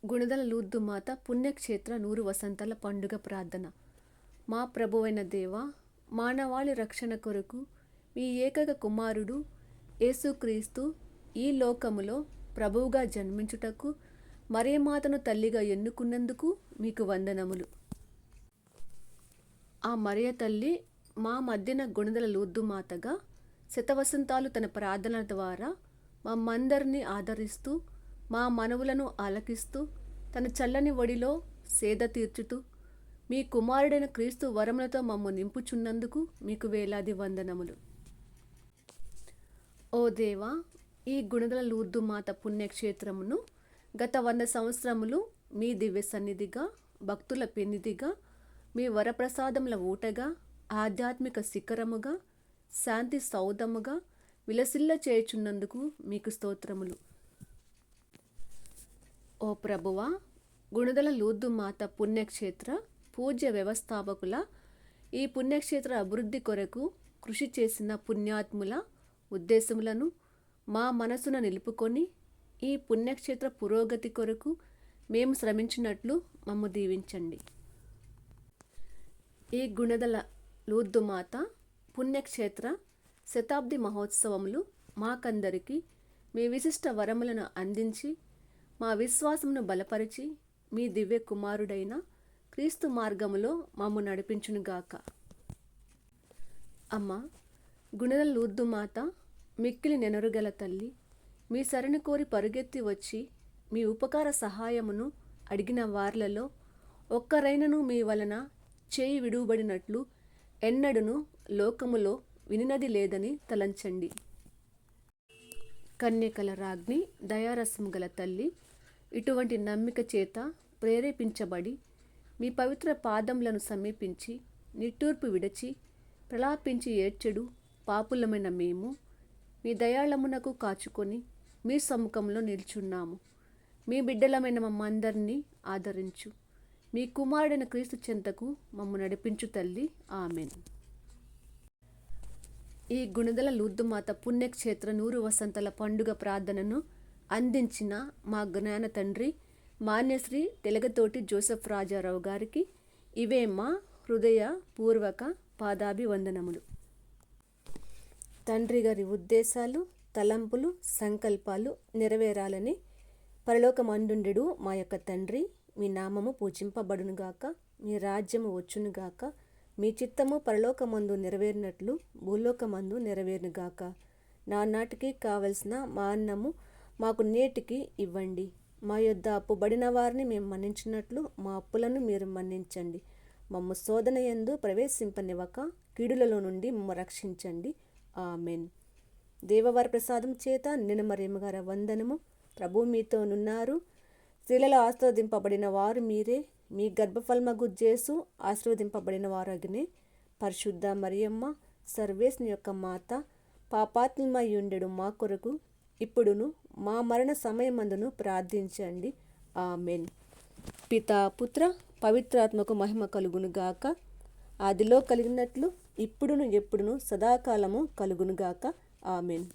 గుణదల లూర్దుమాత పుణ్యక్షేత్ర 100 వసంతాల పండుగ ప్రార్థన. మా ప్రభువైన దేవ, మానవాళి రక్షణ కొరకు మీ ఏకైక కుమారుడు యేసుక్రీస్తు ఈ లోకములో ప్రభువుగా జన్మించుటకు మరియమాతను తల్లిగా ఎన్నుకున్నందుకు మీకు వందనములు. ఆ మరియ తల్లి మా మధ్యన గుణదల లూర్దుమాతగా శతవసంతాలు తన ప్రార్థనల ద్వారా మమ్మందరినీ ఆదరిస్తూ, మా మనవులను ఆలకిస్తూ, తన చల్లని ఒడిలో సేద తీర్చుతూ, మీ కుమారుడైన క్రీస్తు వరములతో మమ్ము నింపుచున్నందుకు మీకు వేలాది వందనములు. ఓ దేవా, ఈ గుణదల లూర్దుమాత పుణ్యక్షేత్రమును గత 100 సంవత్సరములు మీ దివ్య సన్నిధిగా, భక్తుల పెన్నిధిగా, మీ వరప్రసాదముల ఊటగా, ఆధ్యాత్మిక శిఖరముగా, శాంతి సౌధముగా విలసిల్ల చేయుచున్నందుకు మీకు స్తోత్రములు. ఓ ప్రభువా, గుణదల లూర్దుమాత పుణ్యక్షేత్ర పూజ్య వ్యవస్థాపకుల ఈ పుణ్యక్షేత్ర అభివృద్ధి కొరకు కృషి చేసిన పుణ్యాత్ముల ఉద్దేశములను మా మనసున నిలుపుకొని ఈ పుణ్యక్షేత్ర పురోగతి కొరకు మేము శ్రమించినట్లు మమ్ము దీవించండి. ఈ గుణదల లూర్దుమాత పుణ్యక్షేత్ర శతాబ్ది మహోత్సవములు మాకందరికీ మీ విశిష్ట వరములను అందించి, మా విశ్వాసమును బలపరిచి, మీ దివ్య కుమారుడైన క్రీస్తు మార్గములో మమ్ము నడిపించునుగాక. అమ్మ గుణదల లూర్దుమాత, మిక్కిలి నెనరుగల తల్లి, మీ శరణు కోరి పరుగెత్తి వచ్చి మీ ఉపకార సహాయమును అడిగిన వార్లలో ఒక్కరైనను మీ వలన చేయి విడువబడినట్లు ఎన్నడూను లోకములో వినినది లేదని తలంచండి. కన్యకల రాజ్ఞి, దయారసము గల తల్లి, ఇటువంటి నమ్మిక చేత ప్రేరేపించబడి మీ పవిత్ర పాదములను సమీపించి నిట్టూర్పు విడచి ప్రలాపించి ఏడ్చెడు పాపులమైన మేము మీ దయాళమునకు కాచుకొని మీ సముఖంలో నిల్చున్నాము. మీ బిడ్డలమైన మమ్మందరినీ ఆదరించు. మీ కుమారుడైన క్రీస్తు చెంతకు మమ్ము నడిపించు తల్లి. ఆమెన్. ఈ గుణదల లూర్దుమాత పుణ్యక్షేత్ర 100 వసంతాల పండుగ ప్రార్థనను అందించిన మా జ్ఞాన తండ్రి మాన్యశ్రీ తెలగతోటి జోసెఫ్ రాజారావు గారికి ఇవే మా హృదయపూర్వక పాదాభివందనములు. తండ్రి గారి ఉద్దేశాలు, తలంపులు, సంకల్పాలు నెరవేరాలని పరలోకమందుండెడు మా యొక్క తండ్రి, మీ నామము పూజింపబడునుగాక, మీ రాజ్యము వచ్చునుగాక, మీ చిత్తము పరలోకమందు నెరవేరినట్లు భూలోకమందు నెరవేరునుగాక. నానాటికి కావలసిన మా అన్నము మాకు నేటికి ఇవ్వండి. మా యొద్ద అప్పుబడిన వారిని మేము మన్నించినట్లు మా అప్పులను మీరు మన్నించండి. మమ్ము శోధన యందు ప్రవేశింపనివ్వక కీడులలో నుండి మమ్ము రక్షించండి. ఆమెన్. దేవవర ప్రసాదం చేత నిన్న మరియమ్మ గారి వందనము. ప్రభు మీతోనున్నారు. స్త్రీలలో ఆశీర్వదింపబడిన వారు మీరే. మీ గర్భఫలమగు జేసు ఆశీర్వదింపబడిన వారగునే. పరిశుద్ధ మరియమ్మ, సర్వేశ్వని యొక్క మాత, పాపాత్ములమైయుండెడు మా కొరకు ఇప్పుడును మా మరణ సమయమందును ప్రార్థించండి. ఆమెన్. పితా పుత్ర పవిత్రాత్మకు మహిమ కలుగునుగాక. ఆదిలో కలిగినట్లు ఇప్పుడును ఎప్పుడును సదాకాలము కలుగునుగాక. ఆమెన్.